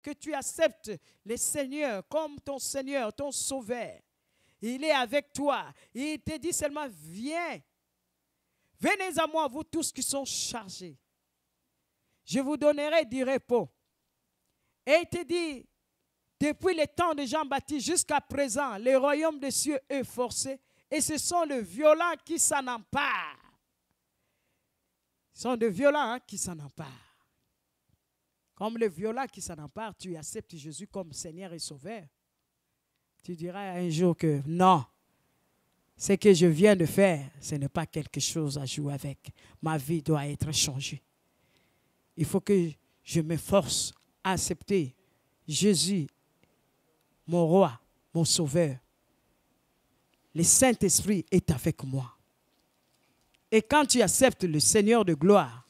que tu acceptes le Seigneur comme ton Seigneur, ton Sauveur, il est avec toi. Il te dit seulement, viens. Venez à moi, vous tous qui sont chargés. Je vous donnerai du repos. Et il te dit, depuis le temps de Jean-Baptiste jusqu'à présent, le royaume des cieux est forcé et ce sont les violents qui s'en emparent. Ce sont des violents qui s'en emparent. Comme les violents qui s'en emparent, tu acceptes Jésus comme Seigneur et Sauveur. Tu diras un jour que non, ce que je viens de faire, ce n'est pas quelque chose à jouer avec. Ma vie doit être changée. Il faut que je m'efforce à accepter Jésus, mon roi, mon Sauveur. Le Saint-Esprit est avec moi. Et quand tu acceptes le Seigneur de gloire,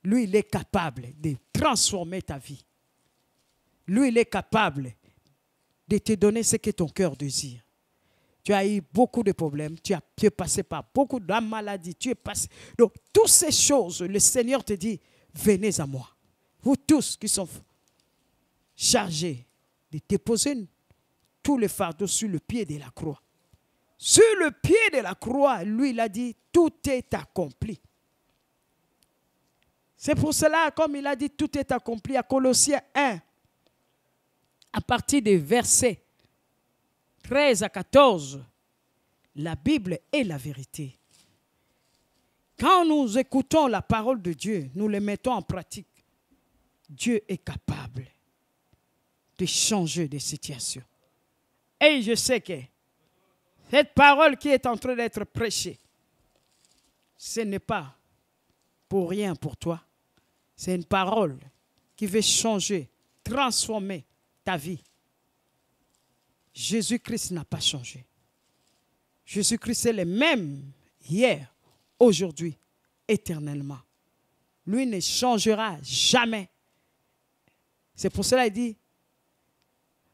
lui, il est capable de transformer ta vie. Lui, il est capable de te donner ce que ton cœur désire. Tu as eu beaucoup de problèmes, tu es passé par beaucoup de maladies, tu es passé. Donc, toutes ces choses, le Seigneur te dit, venez à moi. Vous tous qui sont chargés de déposer tous les fardeaux sur le pied de la croix. Sur le pied de la croix, lui, il a dit, tout est accompli. C'est pour cela, comme il a dit, tout est accompli à Colossiens 1, à partir des versets 13 à 14, la Bible est la vérité. Quand nous écoutons la parole de Dieu, nous les mettons en pratique, Dieu est capable de changer des situations. Et je sais que cette parole qui est en train d'être prêchée, ce n'est pas pour rien pour toi. C'est une parole qui veut changer, transformer ta vie. Jésus-Christ n'a pas changé. Jésus-Christ est le même hier, aujourd'hui, éternellement. Lui ne changera jamais. C'est pour cela qu'il dit,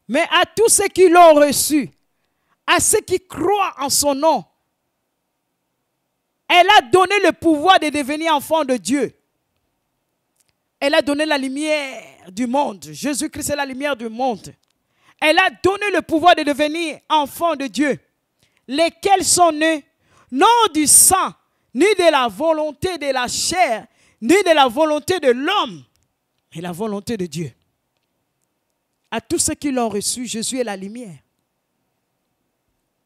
mais à tous ceux qui l'ont reçu, à ceux qui croient en son nom, elle a donné le pouvoir de devenir enfant de Dieu. Elle a donné la lumière du monde. Jésus-Christ est la lumière du monde. Elle a donné le pouvoir de devenir enfant de Dieu. Lesquels sont nés, non du sang, ni de la volonté de la chair, ni de la volonté de l'homme, mais la volonté de Dieu. À tous ceux qui l'ont reçu, Jésus est la lumière.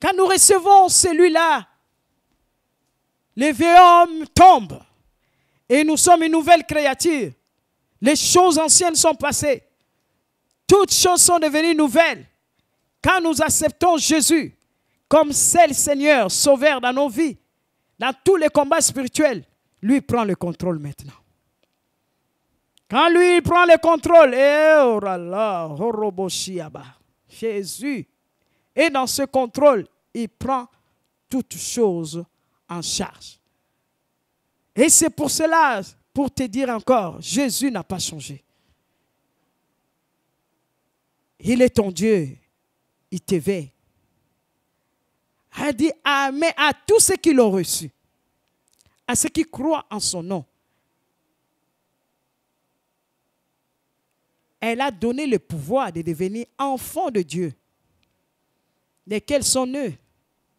Quand nous recevons celui-là, les vieux hommes tombent et nous sommes une nouvelle créature. Les choses anciennes sont passées. Toutes choses sont devenues nouvelles. Quand nous acceptons Jésus comme seul Seigneur, Sauveur dans nos vies, dans tous les combats spirituels, lui prend le contrôle maintenant. Quand lui prend le contrôle, Jésus est dans ce contrôle, il prend toutes choses en charge. Et c'est pour cela, pour te dire encore, Jésus n'a pas changé. Il est ton Dieu, il te veille. Elle dit amen à tous ceux qui l'ont reçu, à ceux qui croient en son nom. Elle a donné le pouvoir de devenir enfant de Dieu. Lesquels sont eux?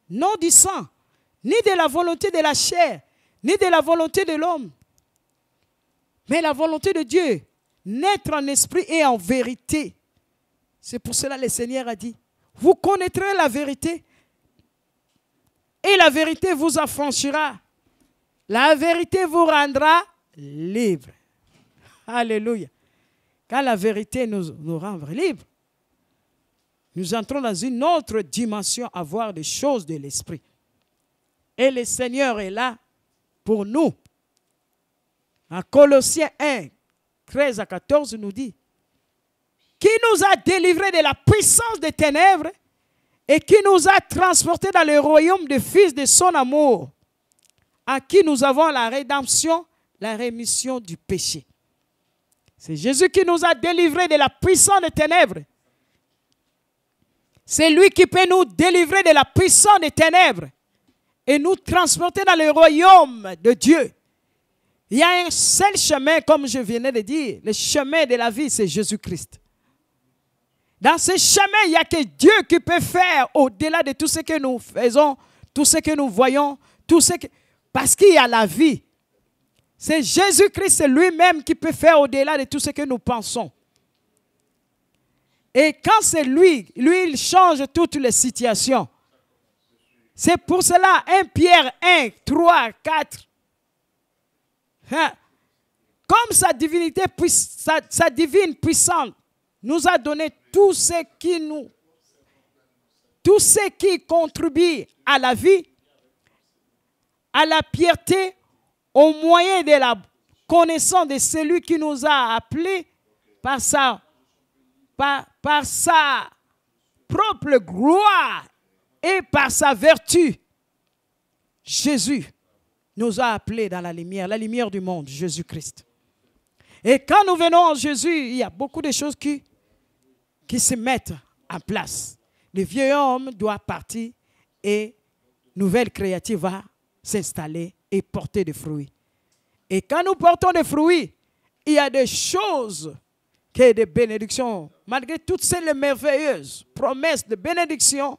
Non du sang, ni de la volonté de la chair, ni de la volonté de l'homme, mais la volonté de Dieu, naître en esprit et en vérité. C'est pour cela que le Seigneur a dit, vous connaîtrez la vérité et la vérité vous affranchira. La vérité vous rendra libre. Alléluia. Quand la vérité nous rend libres, nous entrons dans une autre dimension à voir des choses de l'esprit. Et le Seigneur est là pour nous. En Colossiens 1, 13 à 14 nous dit, qui nous a délivrés de la puissance des ténèbres et qui nous a transportés dans le royaume du Fils de son amour, à qui nous avons la rédemption, la rémission du péché. C'est Jésus qui nous a délivrés de la puissance des ténèbres. C'est lui qui peut nous délivrer de la puissance des ténèbres et nous transporter dans le royaume de Dieu. Il y a un seul chemin, comme je venais de dire, le chemin de la vie, c'est Jésus-Christ. Dans ce chemin, il n'y a que Dieu qui peut faire au-delà de tout ce que nous faisons, tout ce que nous voyons, parce qu'il y a la vie. C'est Jésus-Christ lui-même qui peut faire au-delà de tout ce que nous pensons. Et quand c'est lui, il change toutes les situations. C'est pour cela, 1 Pierre 1, 3, 4. Comme sa divinité, sa divine puissance nous a donné tout ce qui contribue à la vie, à la piété, au moyen de la connaissance de celui qui nous a appelés par sa propre gloire et par sa vertu. Jésus nous a appelés dans la lumière du monde, Jésus-Christ. Et quand nous venons en Jésus, il y a beaucoup de choses qui se mettent en place. Le vieux homme doit partir et nouvelle créature va s'installer et porter des fruits. Et quand nous portons des fruits, il y a des choses qui sont des bénédictions. Malgré toutes ces merveilleuses promesses de bénédiction,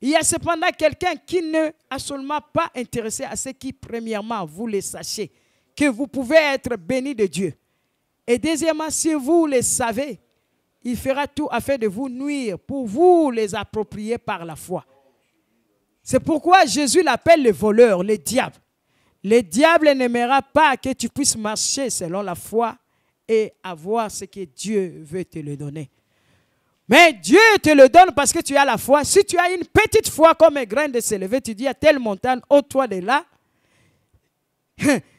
il y a cependant quelqu'un qui n'est absolument pas intéressé à ce qui, premièrement, vous le sachiez, que vous pouvez être béni de Dieu. Et deuxièmement, si vous le savez, il fera tout afin de vous nuire pour vous les approprier par la foi. C'est pourquoi Jésus l'appelle le voleur, le diable. Le diable n'aimera pas que tu puisses marcher selon la foi et avoir ce que Dieu veut te le donner. Mais Dieu te le donne parce que tu as la foi. Si tu as une petite foi comme un grain de s'élever, tu dis à telle montagne, ôte-toi de là,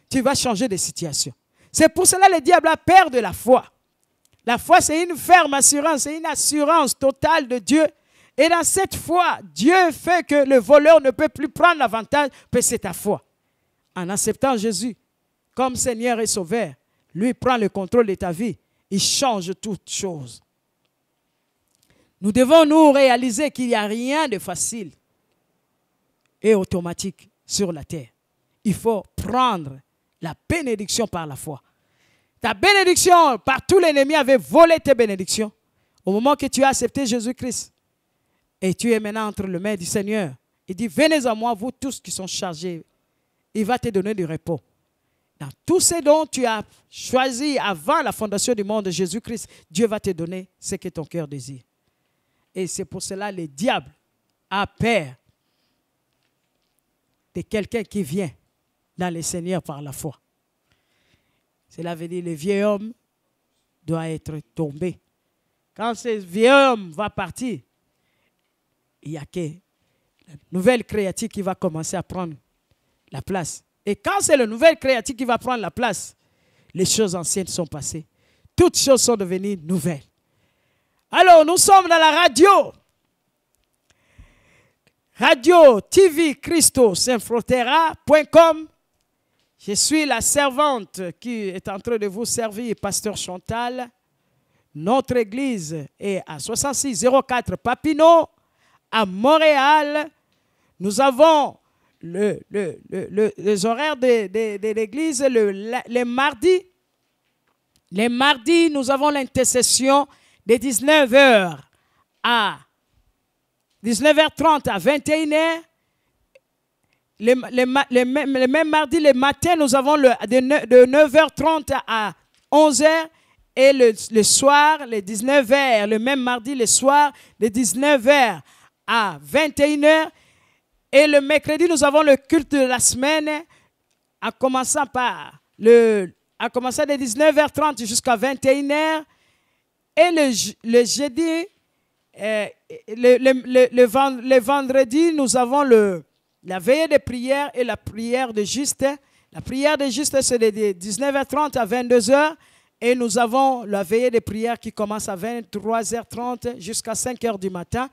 tu vas changer de situation. C'est pour cela que le diable a peur de la foi. La foi, c'est une ferme assurance, c'est une assurance totale de Dieu. Et dans cette foi, Dieu fait que le voleur ne peut plus prendre l'avantage, parce que c'est ta foi. En acceptant Jésus comme Seigneur et Sauveur, lui prend le contrôle de ta vie. Il change toutes choses. Nous devons nous réaliser qu'il n'y a rien de facile et automatique sur la terre. Il faut prendre la bénédiction par la foi. Ta bénédiction, partout l'ennemi avait volé tes bénédictions. Au moment que tu as accepté Jésus-Christ, et tu es maintenant entre les mains du Seigneur, il dit, venez à moi, vous tous qui sont chargés. Il va te donner du repos. Dans tout ce dont tu as choisi avant la fondation du monde de Jésus-Christ, Dieu va te donner ce que ton cœur désire. Et c'est pour cela que le diable a peur de quelqu'un qui vient dans le Seigneur par la foi. Cela veut dire que le vieil homme doit être tombé. Quand ce vieil homme va partir, il n'y a que la nouvelle créature qui va commencer à prendre la place. Et quand c'est la nouvelle créature qui va prendre la place, les choses anciennes sont passées. Toutes choses sont devenues nouvelles. Alors, nous sommes dans la radio. Radio TV Christo Saint-Frotera.com. Je suis la servante qui est en train de vous servir, Pasteur Chantal. Notre église est à 6604 Papineau, à Montréal. Nous avons les horaires de l'église les mardis. Les mardis, nous avons l'intercession de 19h à 19h30 à 21h. Les mêmes mardis, le matin, nous avons de 9h30 à 11h. Et le soir, les 19h, le même mardi, le soir, de 19h à 21h. Et le mercredi, nous avons le culte de la semaine, à commencer de 19h30 jusqu'à 21h. Et le jeudi, le vendredi, nous avons la veillée de prière et la prière de juste. La prière de juste, c'est de 19h30 à 22h. Et nous avons la veillée de prière qui commence à 23h30 jusqu'à 5h du matin.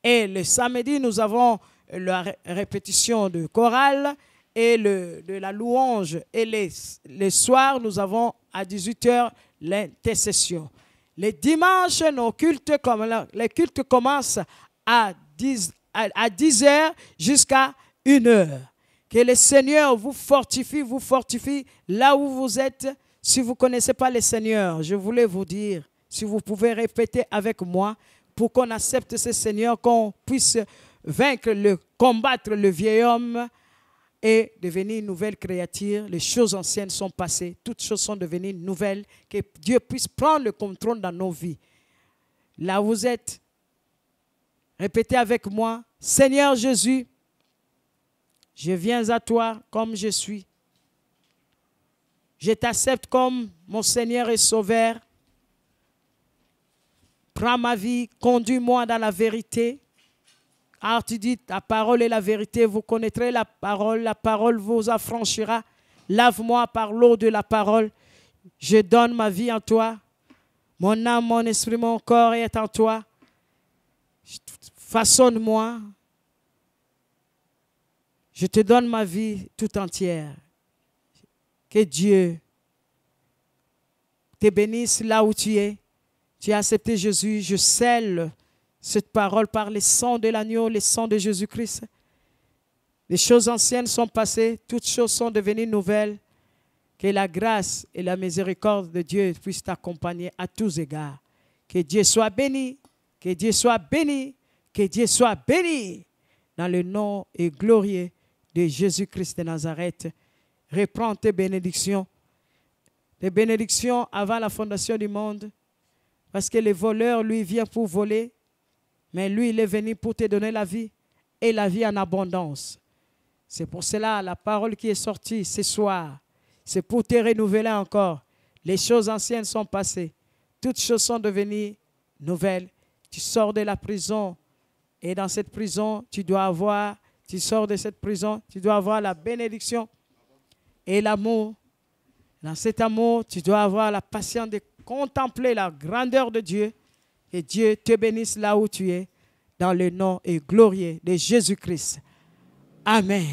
Et le samedi, nous avons la répétition de chorale et de la louange. Et les soirs, nous avons à 18h l'intercession. Les dimanches, les cultes commencent à 10h jusqu'à 1h. Que le Seigneur vous fortifie là où vous êtes. Si vous ne connaissez pas le Seigneur, je voulais vous dire, Si vous pouvez répéter avec moi pour qu'on accepte ce Seigneur, qu'on puisse vaincre, combattre le vieil homme et devenir une nouvelle créature. Les choses anciennes sont passées, toutes choses sont devenues nouvelles. Que Dieu puisse prendre le contrôle dans nos vies. Là où vous êtes, répétez avec moi, Seigneur Jésus, je viens à toi comme je suis. Je t'accepte comme mon Seigneur et Sauveur. Prends ma vie, conduis-moi dans la vérité. Car tu dis, ta parole est la vérité, vous connaîtrez la parole vous affranchira. Lave-moi par l'eau de la parole. Je donne ma vie en toi. Mon âme, mon esprit, mon corps est en toi. Façonne-moi. Je te donne ma vie tout entière. Que Dieu te bénisse là où tu es. Tu as accepté Jésus. Je scelle cette parole par le sang de l'agneau, le sang de Jésus-Christ. Les choses anciennes sont passées. Toutes choses sont devenues nouvelles. Que la grâce et la miséricorde de Dieu puissent t'accompagner à tous égards. Que Dieu soit béni. Que Dieu soit béni. Que Dieu soit béni. Dans le nom et glorieux de Jésus-Christ de Nazareth. Reprends tes bénédictions. Tes bénédictions avant la fondation du monde. Parce que le voleur, lui, vient pour voler. Mais lui, il est venu pour te donner la vie. Et la vie en abondance. C'est pour cela, la parole qui est sortie ce soir, c'est pour te renouveler encore. Les choses anciennes sont passées. Toutes choses sont devenues nouvelles. Tu sors de la prison. Et dans cette prison, tu sors de cette prison, tu dois avoir la bénédiction et l'amour. Dans cet amour, tu dois avoir la patience de contempler la grandeur de Dieu. Et Dieu te bénisse là où tu es, dans le nom et glorieux de Jésus-Christ. Amen.